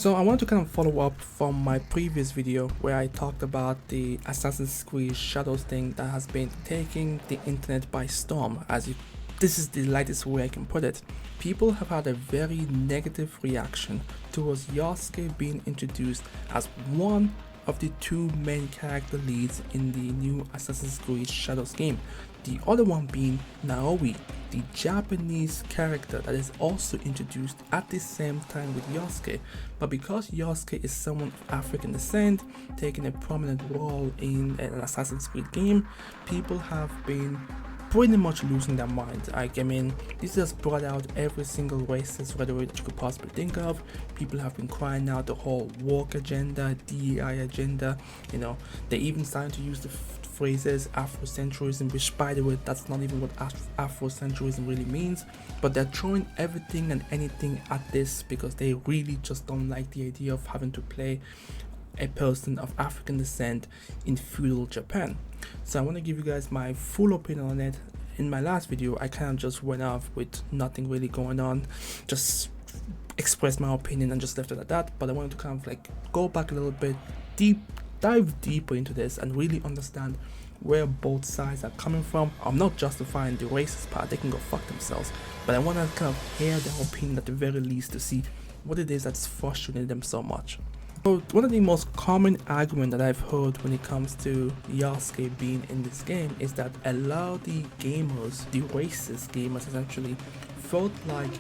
So I want to kind of follow up from my previous video where I talked about the Assassin's Creed Shadows thing that has been taking the internet by storm. This is the lightest way I can put it. People have had a very negative reaction towards Yasuke being introduced as one of the two main character leads in the new Assassin's Creed Shadows game. The other one being Naoe, the Japanese character that is also introduced at the same time with Yasuke. But because Yasuke is someone of African descent, taking a prominent role in an Assassin's Creed game, people have been pretty much losing their minds. I mean, this has brought out every single racist rhetoric that you could possibly think of. People have been crying out the whole woke agenda, DEI agenda. You know, they even started to use the phrases Afrocentrism, which, by the way, that's not even what Afrocentrism really means. But they're throwing everything and anything at this because they really just don't like the idea of having to play a person of African descent in feudal Japan. So I want to give you guys my full opinion on it. In my last video, I kind of just went off with nothing really going on, just expressed my opinion and just left it at that. But I wanted to kind of like go back a little bit, dive deeper into this and really understand where both sides are coming from. I'm not justifying the racist part, they can go fuck themselves, but I want to kind of hear their opinion at the very least to see what it is that's frustrating them so much. So one of the most common arguments that I've heard when it comes to Yasuke being in this game is that a lot of the gamers, the racist gamers essentially, felt like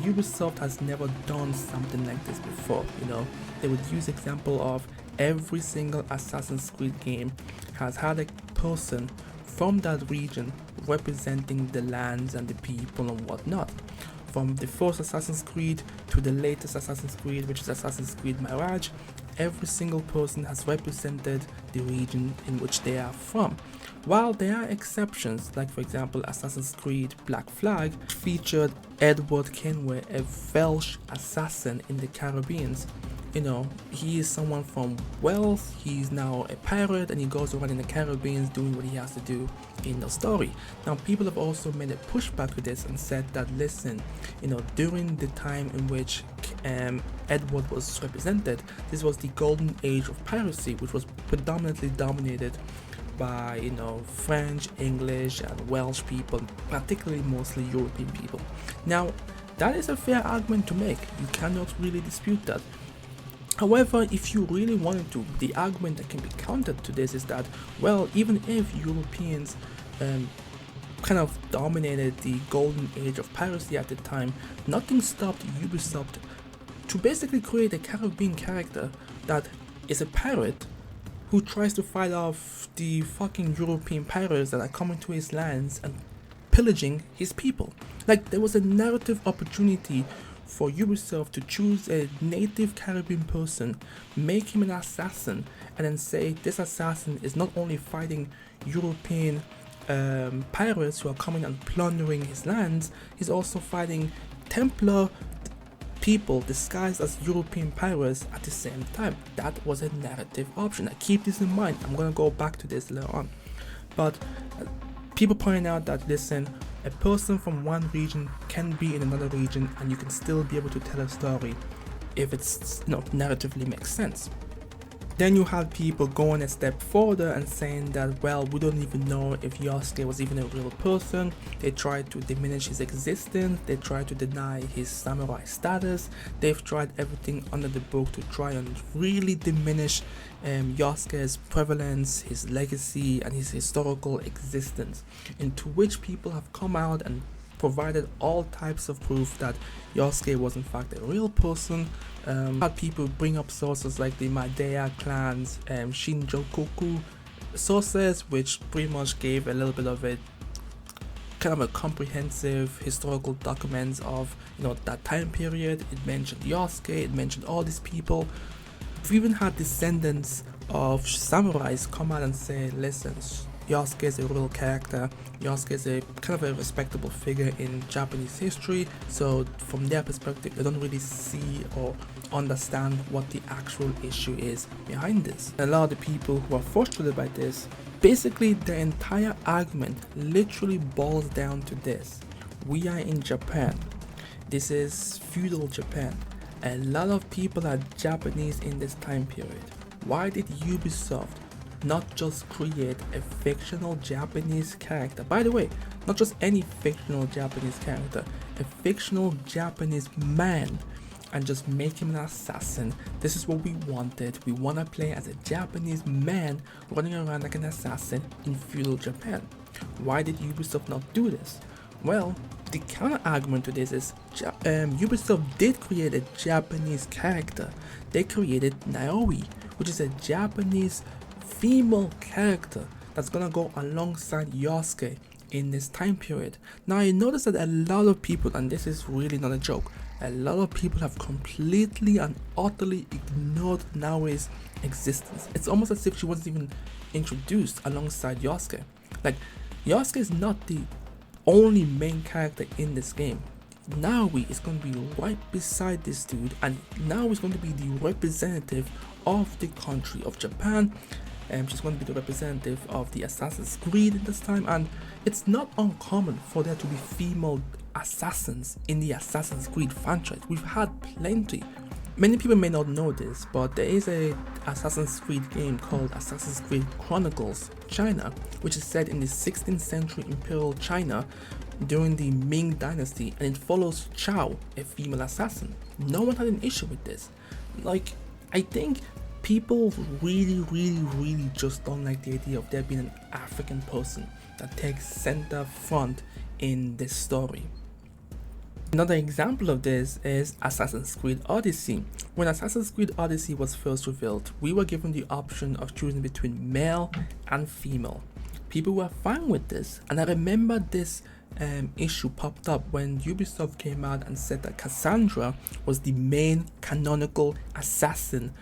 Ubisoft has never done something like this before. You know, they would use example of every single Assassin's Creed game has had a person from that region representing the lands and the people and whatnot. From the first Assassin's Creed to the latest Assassin's Creed, which is Assassin's Creed Mirage, every single person has represented the region in which they are from. While there are exceptions, like for example Assassin's Creed Black Flag featured Edward Kenway, a Welsh assassin in the Caribbean. You know, he is someone from Wales, he's now a pirate and he goes around in the Caribbean doing what he has to do in the story. Now people have also made a pushback to this and said that, listen, you know, during the time in which Edward was represented, this was the golden age of piracy, which was predominantly dominated by, you know, French, English and Welsh people, particularly mostly European people. Now that is a fair argument to make, you cannot really dispute that. However, if you really wanted to, the argument that can be countered to this is that, well, even if Europeans kind of dominated the golden age of piracy at the time, nothing stopped Ubisoft to basically create a Caribbean character that is a pirate who tries to fight off the fucking European pirates that are coming to his lands and pillaging his people. Like, there was a narrative opportunity for Ubisoft to choose a native Caribbean person, make him an assassin, and then say this assassin is not only fighting European pirates who are coming and plundering his lands, he's also fighting Templar people disguised as European pirates at the same time. That was a narrative option. Now keep this in mind, I'm gonna go back to this later on. But people point out that, listen, a person from one region can be in another region and you can still be able to tell a story if it's, you know, narratively makes sense. Then you have people going a step further and saying that, well, we don't even know if Yasuke was even a real person. They tried to diminish his existence, they tried to deny his samurai status, they've tried everything under the book to try and really diminish Yasuke's prevalence, his legacy and his historical existence, into which people have come out and provided all types of proof that Yasuke was in fact a real person. Had people bring up sources like the Madea clan's Shinjokoku sources, which pretty much gave a little bit of a kind of a comprehensive historical documents of, you know, that time period. It mentioned Yasuke, it mentioned all these people. We've even had descendants of samurais come out and say, listen, Yasuke is a real character, Yasuke is a kind of a respectable figure in Japanese history, so from their perspective they don't really see or understand what the actual issue is behind this. A lot of the people who are frustrated by this, basically their entire argument literally boils down to this: we are in Japan, this is feudal Japan, A lot of people are Japanese in this time period. Why did Ubisoft not just create a fictional Japanese character? By the way, not just any fictional Japanese character, a fictional Japanese man, and just make him an assassin. This is what we wanted. We want to play as a Japanese man running around like an assassin in feudal Japan. Why did Ubisoft not do this? Well, the counter argument to this is Ubisoft did create a Japanese character. They created Naoe, which is a Japanese female character that's gonna go alongside Yasuke in this time period. Now I noticed that a lot of people, and this is really not a joke, a lot of people have completely and utterly ignored Naoe's existence. It's almost as if she wasn't even introduced alongside Yasuke. Like, Yasuke is not the only main character in this game. Naoe is going to be right beside this dude, and Naoe is going to be the representative of the country of Japan. She's going to be the representative of the Assassin's Creed in this time, and it's not uncommon for there to be female assassins in the Assassin's Creed franchise. We've had plenty. Many people may not know this, but there is a Assassin's Creed game called Assassin's Creed Chronicles China, which is set in the 16th century Imperial China during the Ming Dynasty, and it follows Chao, a female assassin. No one had an issue with this. Like, I think people really just don't like the idea of there being an African person that takes center front in this story. Another example of this is Assassin's Creed Odyssey. When Assassin's Creed Odyssey was first revealed, we were given the option of choosing between male and female. People were fine with this, and I remember this issue popped up when Ubisoft came out and said that Cassandra was the main canonical assassin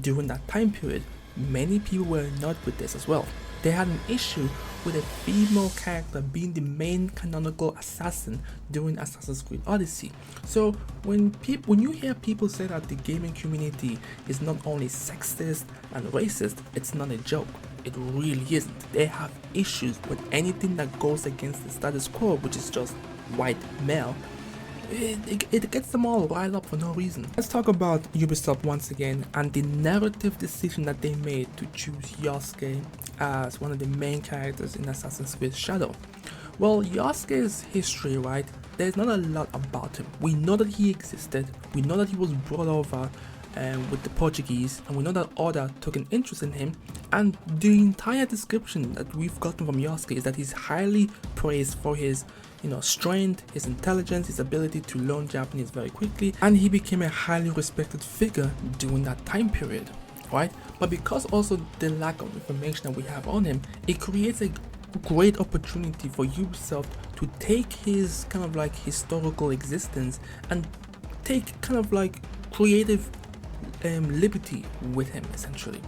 during that time period. Many people were not with this as well. They had an issue with a female character being the main canonical assassin during Assassin's Creed Odyssey. So when you hear people say that the gaming community is not only sexist and racist, it's not a joke. It really isn't. They have issues with anything that goes against the status quo, which is just white male. It gets them all riled up for no reason. Let's talk about Ubisoft once again and the narrative decision that they made to choose Yasuke as one of the main characters in Assassin's Creed Shadow. Well, Yasuke's history, right? There's not a lot about him. We know that he existed. We know that he was brought over with the Portuguese, and we know that Oda took an interest in him, and the entire description that we've gotten from Yasuke is that he's highly praised for his strength, his intelligence, his ability to learn Japanese very quickly, and he became a highly respected figure during that time period, right? But because also the lack of information that we have on him, it creates a great opportunity for Ubisoft to take his kind of like historical existence and take kind of like creative liberty with him, essentially.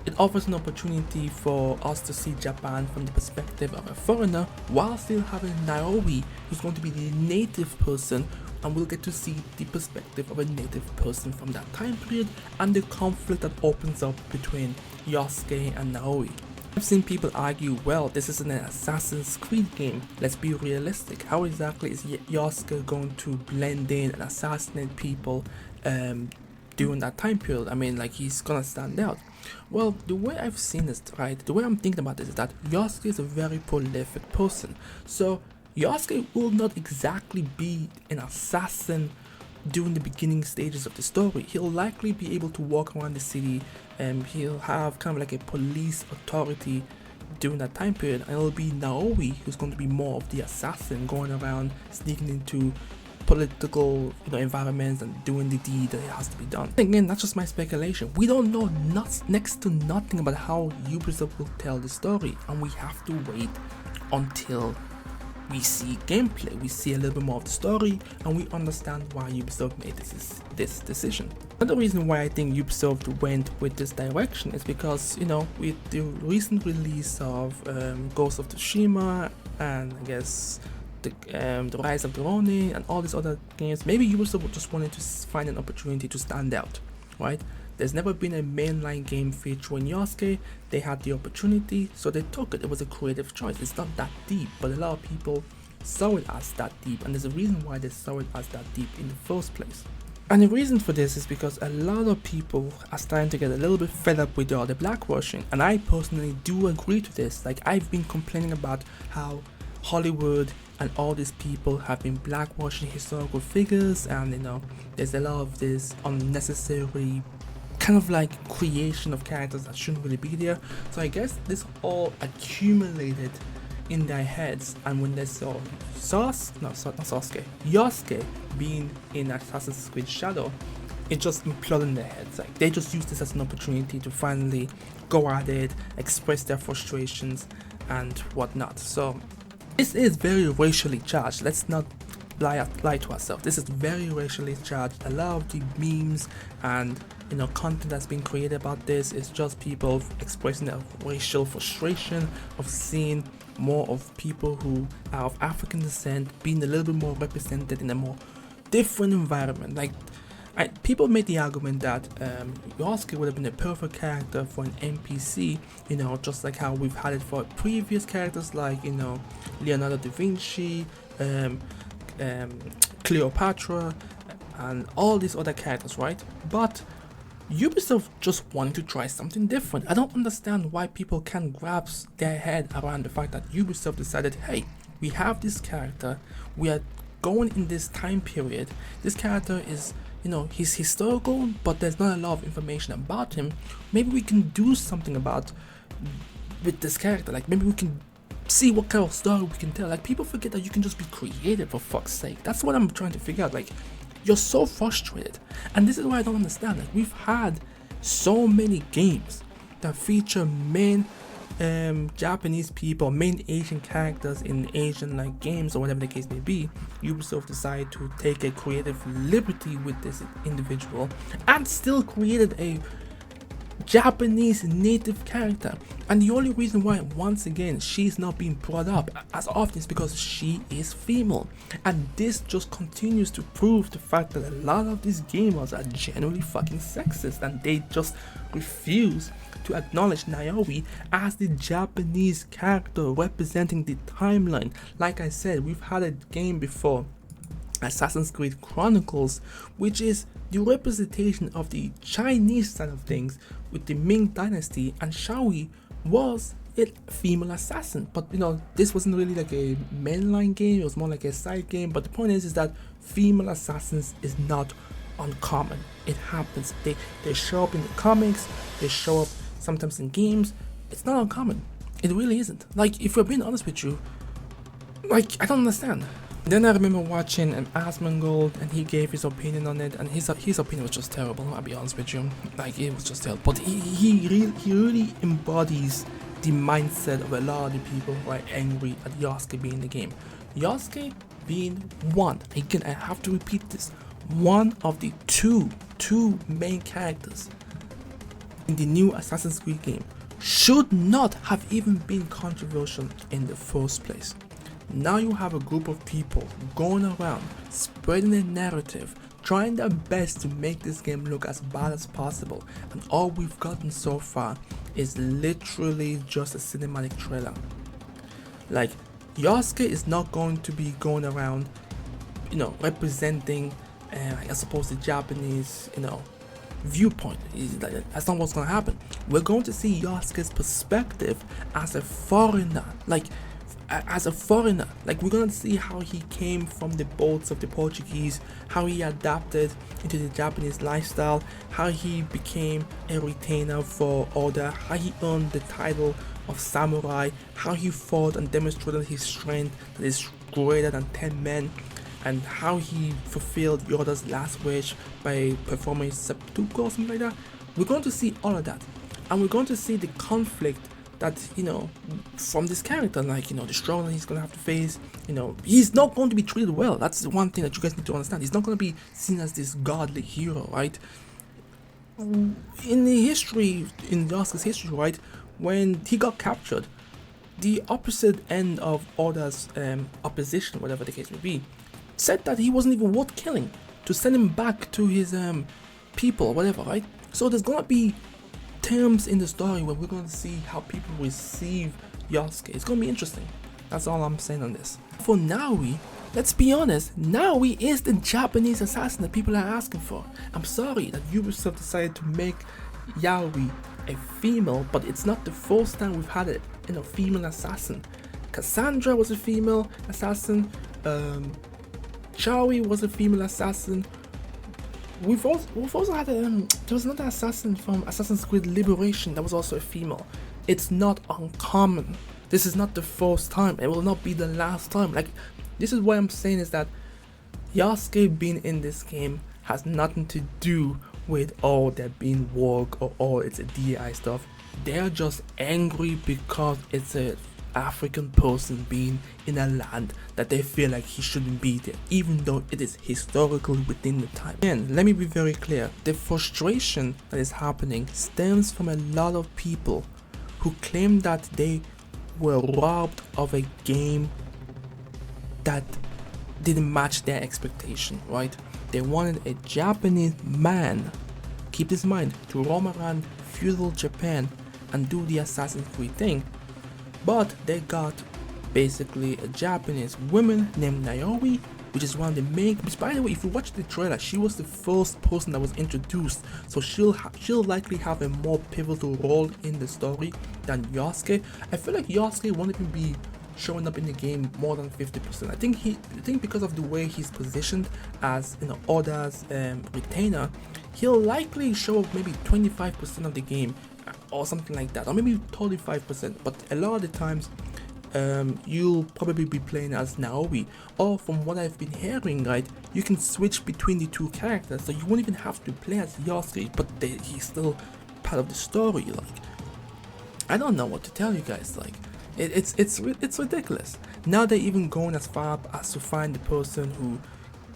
It offers an opportunity for us to see Japan from the perspective of a foreigner, while still having Naoe, who's going to be the native person, and we'll get to see the perspective of a native person from that time period and the conflict that opens up between Yasuke and Naoe. I've seen people argue, well, this isn't an Assassin's Creed game. Let's be realistic. How exactly is Yasuke going to blend in and assassinate people during that time period? I mean, like, he's gonna stand out. Well, the way I've seen this, right, the way I'm thinking about this is that Yasuke is a very prolific person. So Yasuke will not exactly be an assassin during the beginning stages of the story. He'll likely be able to walk around the city, and he'll have kind of like a police authority during that time period, and it'll be Naoe who's going to be more of the assassin, going around sneaking into political environments and doing the deed that has to be done. Again, that's just my speculation. We don't know next to nothing about how Ubisoft will tell the story, and we have to wait until we see gameplay, we see a little bit more of the story, and we understand why Ubisoft made this decision. Another reason why I think Ubisoft went with this direction is because, with the recent release of Ghost of Tsushima, and I guess the Rise of the Ronin and all these other games, maybe Ubisoft just wanted to find an opportunity to stand out, right? There's never been a mainline game featuring Yasuke. They had the opportunity, so they took it. It was a creative choice. It's not that deep, but a lot of people saw it as that deep, and there's a reason why they saw it as that deep in the first place. And the reason for this is because a lot of people are starting to get a little bit fed up with all the blackwashing, and I personally do agree to this. Like, I've been complaining about how Hollywood and all these people have been blackwashing historical figures, and there's a lot of this unnecessary kind of like creation of characters that shouldn't really be there. So I guess this all accumulated in their heads, and when they saw Yasuke being in Assassin's Creed Shadow, it just imploded in their heads. Like, they just used this as an opportunity to finally go at it, express their frustrations and whatnot. So this is very racially charged. Let's not lie to ourselves. This is very racially charged. A lot of the memes and content that's been created about this is just people expressing their racial frustration of seeing more of people who are of African descent being a little bit more represented in a more different environment. Like, people made the argument that Yasuke would have been a perfect character for an NPC, just like how we've had it for previous characters like Leonardo da Vinci, Cleopatra, and all these other characters, right? But Ubisoft just wanted to try something different. I don't understand why people can't grasp their head around the fact that Ubisoft decided, hey, we have this character, we are going in this time period, this character is, he's historical, but there's not a lot of information about him. Maybe we can do something with this character. Like, maybe we can see what kind of story we can tell. Like, people forget that you can just be creative, for fuck's sake. That's what I'm trying to figure out. Like, you're so frustrated, and this is why I don't understand. Like, we've had so many games that feature main Japanese people, main Asian characters in Asian like games or whatever the case may be. Ubisoft decided to take a creative liberty with this individual and still created a Japanese native character, and the only reason why once again she's not being brought up as often is because she is female. And this just continues to prove the fact that a lot of these gamers are genuinely fucking sexist, and they just refuse to acknowledge Naoe as the Japanese character representing the timeline. Like I said, we've had a game before, Assassin's Creed Chronicles, which is the representation of the Chinese side of things with the Ming Dynasty, and Shaoyi was a female assassin. But this wasn't really like a mainline game, it was more like a side game. But the point is that female assassins is not uncommon. It happens. They show up in the comics, they show up sometimes in games. It's not uncommon. It really isn't. Like, if we're being honest with you, like, I don't understand. Then I remember watching an Asmongold, and he gave his opinion on it, and his opinion was just terrible. I'll be honest with you, like, it was just terrible. But he really embodies the mindset of a lot of the people who are angry at Yasuke being in the game. Yasuke being one, again, I have to repeat this, one of the two main characters in the new Assassin's Creed game should not have even been controversial in the first place. Now you have a group of people going around spreading a narrative, trying their best to make this game look as bad as possible, and all we've gotten so far is literally just a cinematic trailer. Like, Yasuke is not going to be going around, representing, I suppose, the Japanese, viewpoint. That's not what's going to happen. We're going to see Yasuke's perspective as a foreigner. Like, we're gonna see how he came from the boats of the Portuguese, how he adapted into the Japanese lifestyle, how he became a retainer for Oda, how he earned the title of samurai, how he fought and demonstrated his strength that is greater than 10 men, and how he fulfilled Yoda's last wish by performing seppuku or something like that. We're going to see all of that, and we're going to see the conflict that from this character, like the struggle he's gonna have to face. He's not going to be treated well. That's the one thing that you guys need to understand. He's not going to be seen as this godly hero, right? In Yasuke's history, right, when he got captured, the opposite end of Oda's opposition, whatever the case may be, said that he wasn't even worth killing, to send him back to his people, whatever, right? So there's gonna be terms in the story where we're going to see how people receive Yasuke. It's going to be interesting. That's all I'm saying on this. For Naoe, Let's be honest, Naoe is the Japanese assassin that people are asking for. I'm sorry that Ubisoft decided to make Yaoi a female, but it's not the first time we've had a female assassin. Cassandra was a female assassin, Chaui was a female assassin. We've also had there was another assassin from Assassin's Creed Liberation that was also a female. It's not uncommon. This is not the first time. It will not be the last time. Like, this is what I'm saying is that Yasuke being in this game has nothing to do with all that being woke or all it's a DI stuff. They're just angry because it's a African person being in a land that they feel like he shouldn't be there, even though it is historically within the time. And let me be very clear, the frustration that is happening stems from a lot of people who claim that they were robbed of a game that didn't match their expectation, right? They wanted a Japanese man, keep this in mind, to roam around feudal Japan and do the Assassin's Creed thing, but they got basically a Japanese woman named Naoe, which is one of the main, which, by the way, if you watch the trailer, she was the first person that was introduced, so she'll likely have a more pivotal role in the story than Yasuke. I feel like Yasuke won't even be showing up in the game more than 50%. I think because of the way he's positioned as, you know, Oda's retainer, he'll likely show up maybe 25% of the game or something like that, or maybe 35%. But a lot of the times you'll probably be playing as Naoe, or from what I've been hearing, right, you can switch between the two characters, so you won't even have to play as Yasuke, but he's still part of the story. Like, I don't know what to tell you guys. Like, it's ridiculous. Now they're even going as far as to find the person who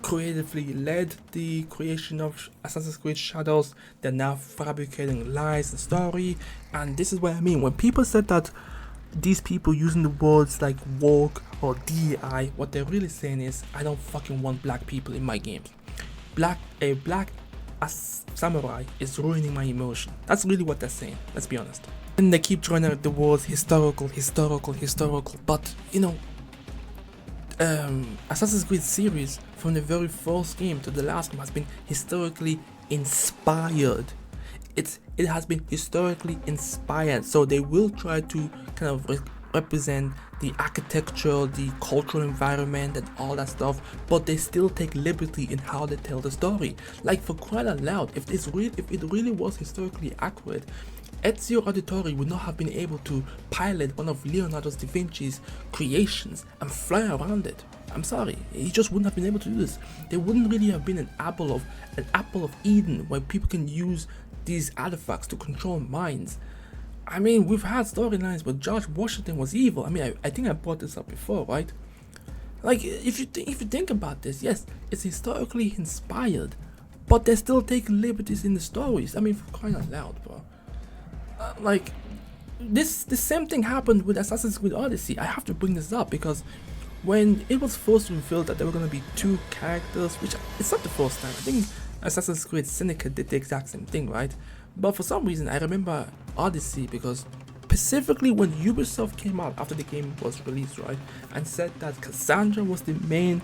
creatively led the creation of Assassin's Creed Shadows. They're now fabricating lies and story, and this is what I mean when people said that these people using the words like woke or DEI, what they're really saying is, I don't fucking want black people in my games. A black samurai is ruining my emotion. That's really what they're saying, let's be honest. And they keep throwing out the words historical, but you know, Assassin's Creed series from the very first game to the last one has been historically inspired. It has been historically inspired, so they will try to kind of represent the architecture, the cultural environment and all that stuff, but they still take liberty in how they tell the story. Like, for crying out loud, if it really was historically accurate, Ezio Auditore would not have been able to pilot one of Leonardo da Vinci's creations and fly around it. I'm sorry, he just wouldn't have been able to do this. There wouldn't really have been an apple of Eden where people can use these artifacts to control minds. I mean, we've had storylines where George Washington was evil. I mean, I think I brought this up before, right? Like, if you think about this, yes, it's historically inspired, but they're still taking liberties in the stories. I mean, for crying out loud, bro. Like, the same thing happened with Assassin's Creed Odyssey. I have to bring this up because when it was first revealed that there were going to be two characters, which it's not the first time. I think Assassin's Creed Syndicate did the exact same thing, right? But for some reason, I remember Odyssey because specifically when Ubisoft came out after the game was released, right, and said that Cassandra was the main,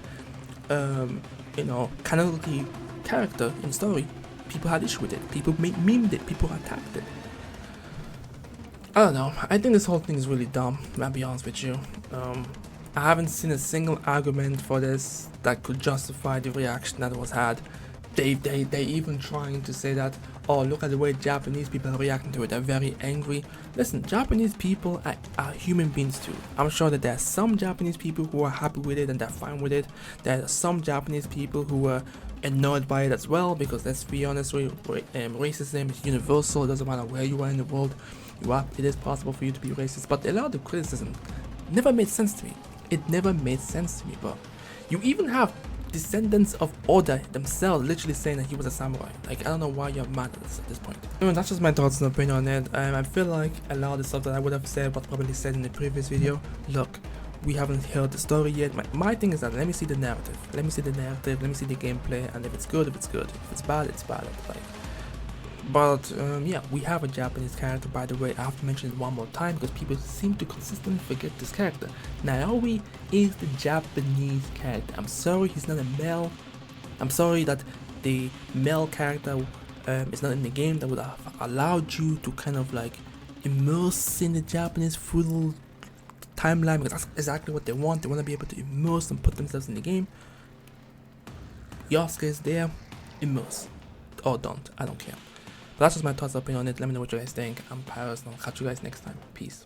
canonically character in the story, people had issue with it. People memed it. People attacked it. I don't know. I think this whole thing is really dumb. I'll be honest with you. I haven't seen a single argument for this that could justify the reaction that was had. They even trying to say that, oh, look at the way Japanese people are reacting to it. They're very angry. Listen, Japanese people are human beings too. I'm sure that there are some Japanese people who are happy with it and they're fine with it. There are some Japanese people who are annoyed by it as well, because let's be honest, racism is universal. It doesn't matter where you are in the world. It is possible for you to be racist, but a lot of the criticism never made sense to me. It never made sense to me, bro. You even have descendants of Oda themselves literally saying that he was a samurai. Like, I don't know why you're mad at this point. Anyway, that's just my thoughts and opinion on it. I feel like a lot of the stuff that I would have said was probably said in the previous video. Look, we haven't heard the story yet. My thing is that let me see the narrative. Let me see the gameplay, and if it's good, it's good. If it's bad, it's bad. Like, But yeah, we have a Japanese character, by the way. I have to mention it one more time because people seem to consistently forget this character. Naoe is the Japanese character. I'm sorry he's not a male. I'm sorry that the male character is not in the game. That would have allowed you to kind of like immerse in the Japanese feudal timeline, because that's exactly what they want. They want to be able to immerse and put themselves in the game. Yasuke is there, immerse. Or don't, I don't care. But that's just my thoughts opinion on it. Let me know what you guys think. I'm Pyros and I'll catch you guys next time. Peace.